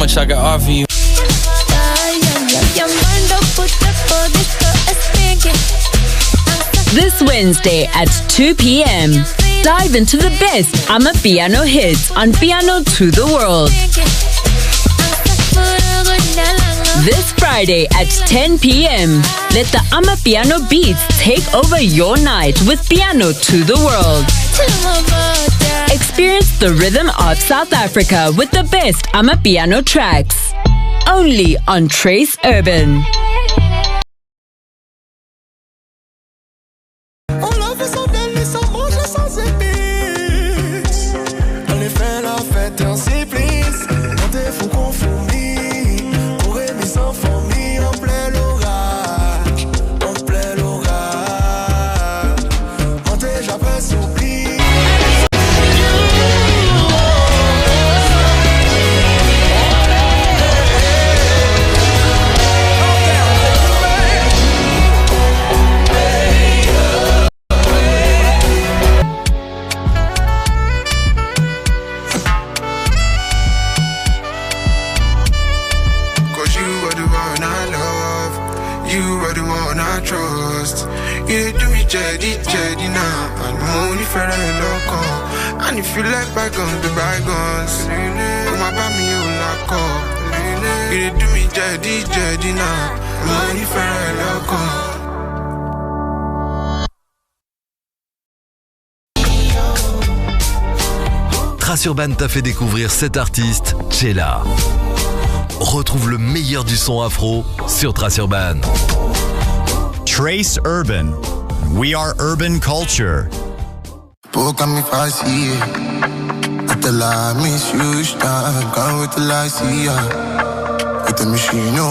much I can offer you. This Wednesday at 2 p.m. Dive into the best Amapiano hits on Piano to the World. This Friday at 10 p.m. Let the Amapiano beats take over your night with Piano to the World. Experience the rhythm of South Africa with the best Amapiano tracks. Only on Trace Urban. And if you like bygones, the bygones. Come about me, you lock up. You do me jaddy now. Money for a loco. Trace Urban t'a fait découvrir cet artiste, Chela. Retrouve le meilleur du son afro sur Trace Urban. Trace Urban. We are urban culture. Pouca me fazia até lá me assusta quand tu lá sia.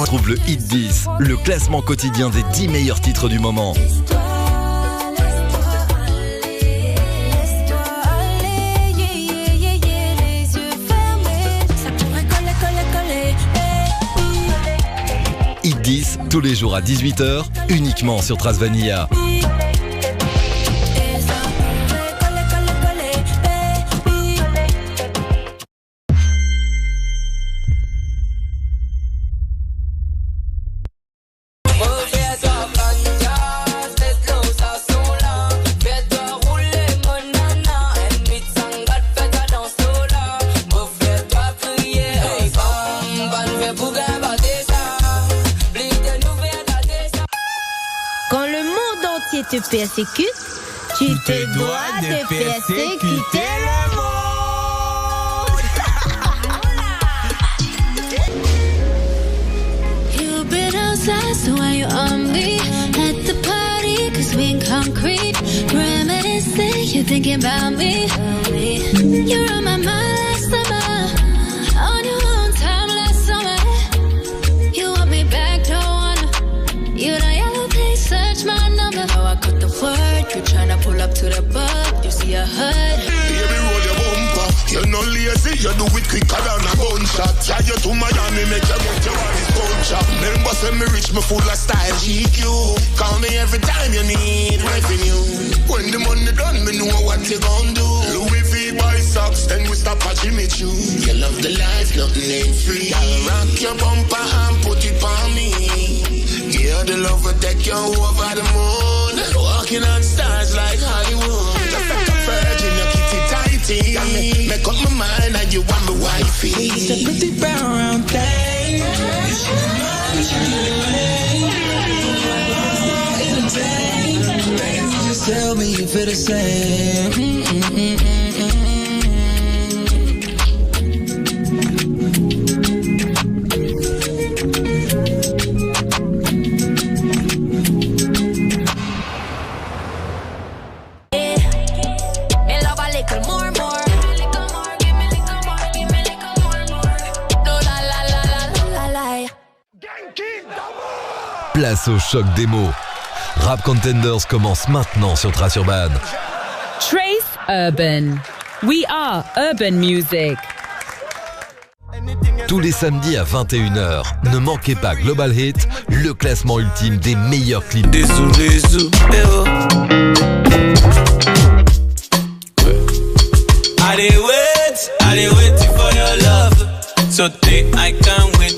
Trouve le Hit 10, le classement quotidien des 10 meilleurs titres du moment. Hit 10, tous les jours à 18h, uniquement sur Trace Vanilla. Te persécute, tu te dois de persécuter le monde. You've been outside, so why you on me? At the party, cause we in concrete. Reminiscing, you're thinking about me. You're on my mind last summer. On your own time last summer. You want me back, don't wanna. You the yellow page, search my number. How I cut the word, you tryna pull up to the pub. You see a hood. Baby, roll your bumper. You're not lazy, you do it quicker than a gunshot. Yeah, you to Miami, make you get your body culture. Remember, say me rich, me full of style. GQ, call me every time you need revenue. When the money done, me know what you gon' do. Louis V buy socks, then we stop at Jimmy Choo. You love the life, nothing ain't free. I'll rock your bumper and put it on me. Yeah, the love will take you over the moon. Walking on stars like Hollywood. Just like a virgin, you kitty tighty. Make up my mind and you want me wifey. It's a pretty brown round thing. Just tell me you feel the same. Place au choc des mots. Rap Contenders commence maintenant sur Trace Urban. Trace Urban. We are urban music. Tous les samedis à 21h, ne manquez pas Global Hit, le classement ultime des meilleurs clips. I dey wait for your love so thick, I can't wait.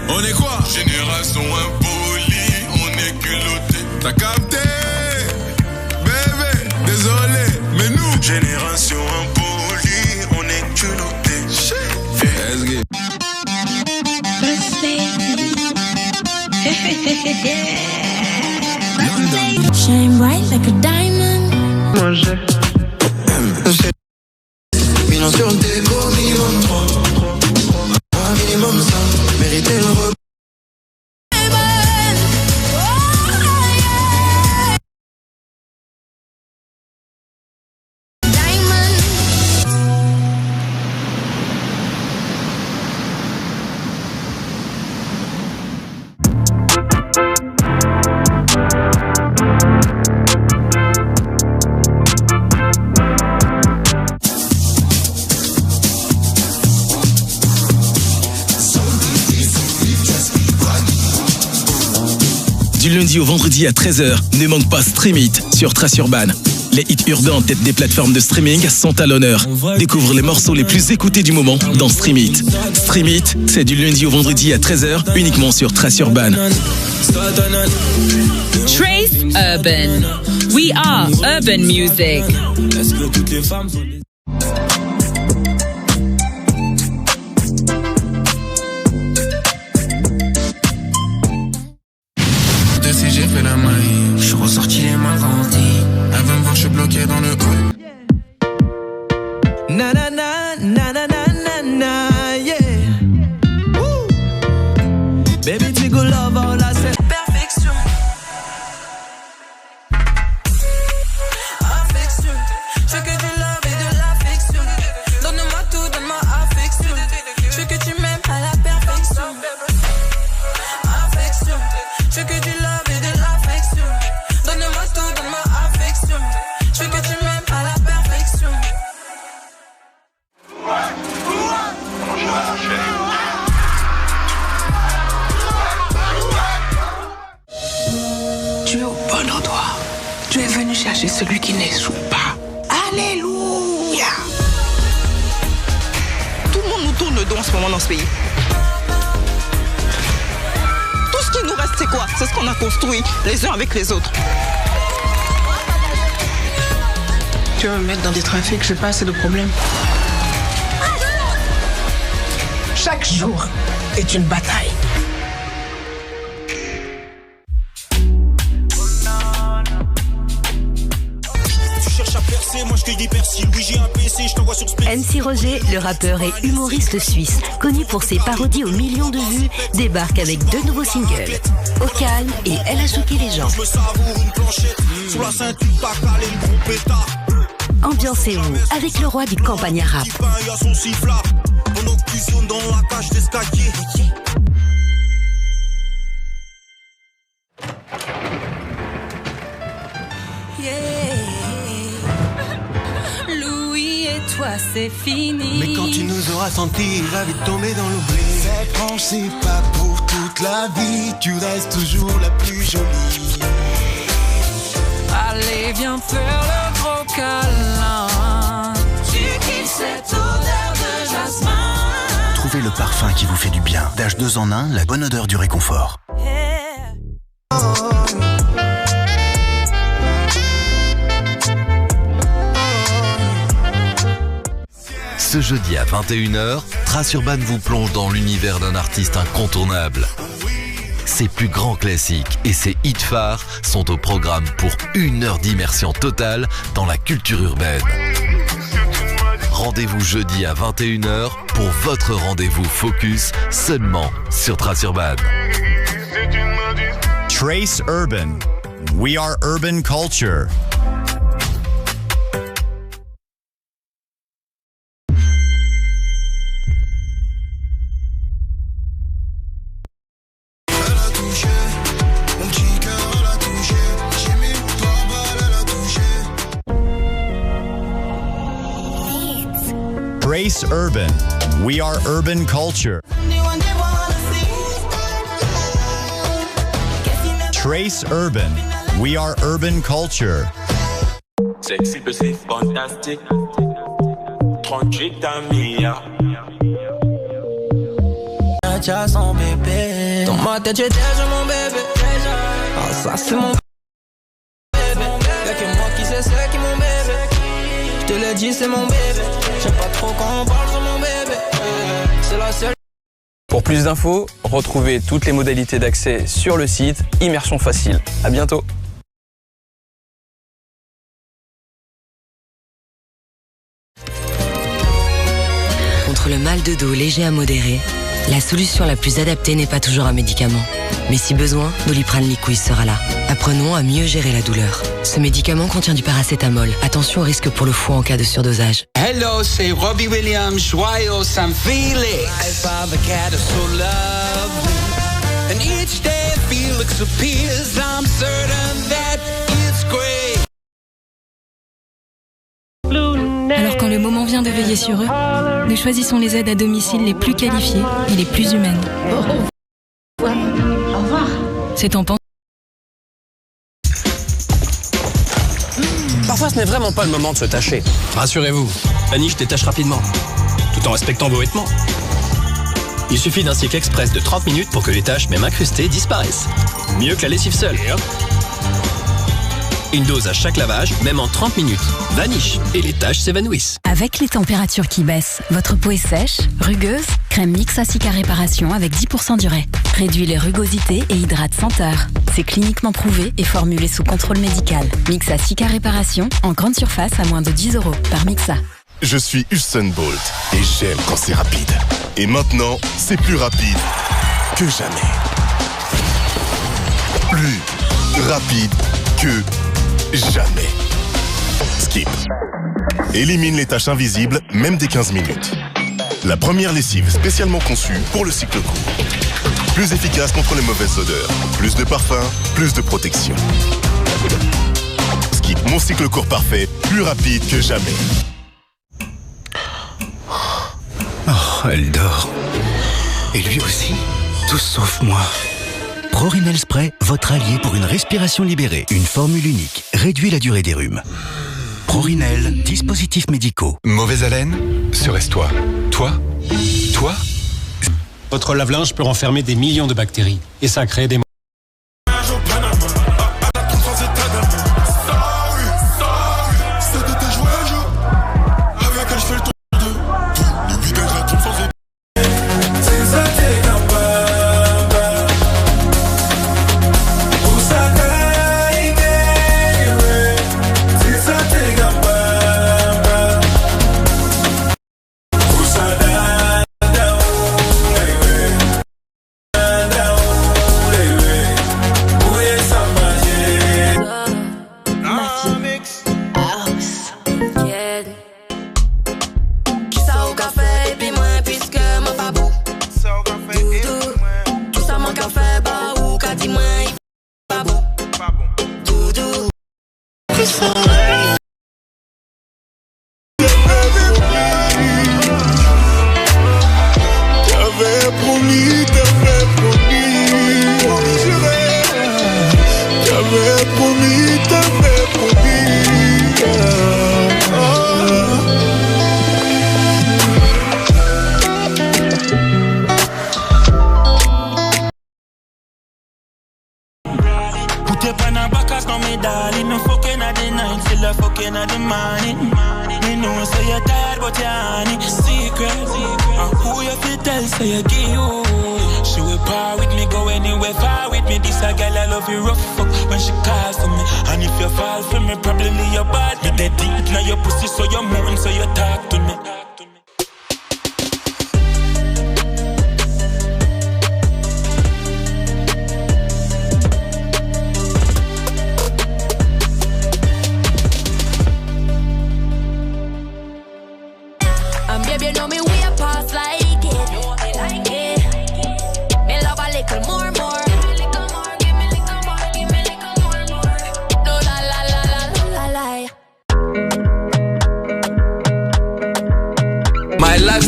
On est quoi? Génération impolie, on est culotté. T'as capté? Bébé, désolé, mais nous, génération impolie, on est culotté. Let's get. Shine bright like a diamond. Millions sur le déco, minimum 3. Un minimum 5. Mériter le repos. Du lundi au vendredi à 13h, ne manque pas Stream It sur Trace Urban. Les hits urbains en tête des plateformes de streaming sont à l'honneur. Découvre les morceaux les plus écoutés du moment dans Stream It. Stream It, c'est du lundi au vendredi à 13h, uniquement sur Trace Urban. Trace Urban. We are urban music. Si j'ai fait la maille, je suis ressorti les mains grandis. Elle veut me voir, je suis bloqué dans le hall. Na na na na na na na na, yeah. Woo. Baby, tu go love all I said. Perfection. Affection. Je veux que du love et de l'affection. Donne-moi tout, donne-moi affection. Je veux que tu m'aimes à la perfection. Affection. Je veux que du love et de l'affection. Donne-moi tout, donne-moi affection. Je veux que tu m'aimes à la perfection. Tu es au bon endroit. Tu es venu chercher celui qui n'échoue pas. Alléluia. Tout le monde nous tourne le dos en ce moment dans ce pays. Tout ce qui nous reste, c'est quoi? C'est ce qu'on a construit les uns avec les autres. Tu vas me mettre dans des trafics, je sais pas, c'est le problème. Chaque jour est une bataille. MC Roger, le rappeur et humoriste suisse, connu pour ses parodies aux millions de vues, débarque avec 2 nouveaux singles, Au calme et Elle a choqué les gens. Ambiancez-vous avec le roi du campagnard rap. Toi c'est fini. Mais quand tu nous auras sentis, il va vite tomber dans l'oubli. Cette tranche c'est pas pour toute la vie. Tu restes toujours la plus jolie. Allez viens faire le gros câlin. Tu kiffes cette odeur de jasmin. Trouvez le parfum qui vous fait du bien. H2 en 1, la bonne odeur du réconfort. Ce jeudi à 21h, Trace Urban vous plonge dans l'univers d'un artiste incontournable. Ses plus grands classiques et ses hits phares sont au programme pour 1 heure d'immersion totale dans la culture urbaine. Rendez-vous jeudi à 21h pour votre rendez-vous focus seulement sur Trace Urban. Trace Urban. We are urban culture. Trace Urban. We are urban culture. Trace Urban. We are urban culture. Sexy, pussy, fantastic. 38 d'amis, Déjà son bébé. Dans ma tête, j'ai déjà mon bébé. Ah, ça, c'est mon bébé. Y'a que moi qui sais c'est qui mon bébé. Je te l'ai dit, c'est mon bébé. J'aime pas trop quand on parle sur mon bébé. C'est la seule. Pour plus d'infos, retrouvez toutes les modalités d'accès sur le site Immersion Facile. À bientôt. Contre le mal de dos léger à modéré, la solution la plus adaptée n'est pas toujours un médicament. Mais si besoin, Doliprane Liquid sera là. Apprenons à mieux gérer la douleur. Ce médicament contient du paracétamol. Attention au risque pour le foie en cas de surdosage. Hello, c'est Robbie Williams, joyeux San Felix. Life of a cat is so lovely. And each day Felix appears. I'm certain that it's great. Alors quand le moment vient de veiller sur eux, nous choisissons les aides à domicile les plus qualifiées et les plus humaines. Ouais, au revoir. C'est en pensant. Parfois, ce n'est vraiment pas le moment de se tâcher. Rassurez-vous, la niche détache rapidement, tout en respectant vos vêtements. Il suffit d'un cycle express de 30 minutes pour que les taches, même incrustées, disparaissent. Mieux que la lessive seule. Et hop. Une dose à chaque lavage, même en 30 minutes. Vanish, et les taches s'évanouissent. Avec les températures qui baissent, votre peau est sèche, rugueuse. Crème Mixa Cica Réparation avec 10% d'urée. Réduit les rugosités et hydrate sans heures. C'est cliniquement prouvé et formulé sous contrôle médical. Mixa Cica Réparation en grande surface à moins de 10 € par Mixa. Je suis Usain Bolt et j'aime quand c'est rapide. Et maintenant, c'est plus rapide que jamais. Plus rapide que jamais. Skip. Élimine les taches invisibles, même des 15 minutes. La première lessive spécialement conçue pour le cycle court. Plus efficace contre les mauvaises odeurs. Plus de parfum, plus de protection. Skip, mon cycle court parfait, plus rapide que jamais. Oh, elle dort. Et lui aussi, tout sauf moi. ProRhinel Spray, votre allié pour une respiration libérée. Une formule unique, réduit la durée des rhumes. ProRhinel, dispositifs médicaux. Mauvaise haleine? Serait-ce toi? Toi? Votre lave-linge peut renfermer des millions de bactéries et ça crée des...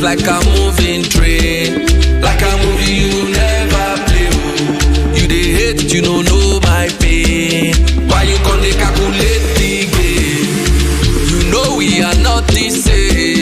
Like a moving train, like a movie you never play. You dey hate, you don't know my we are not the same.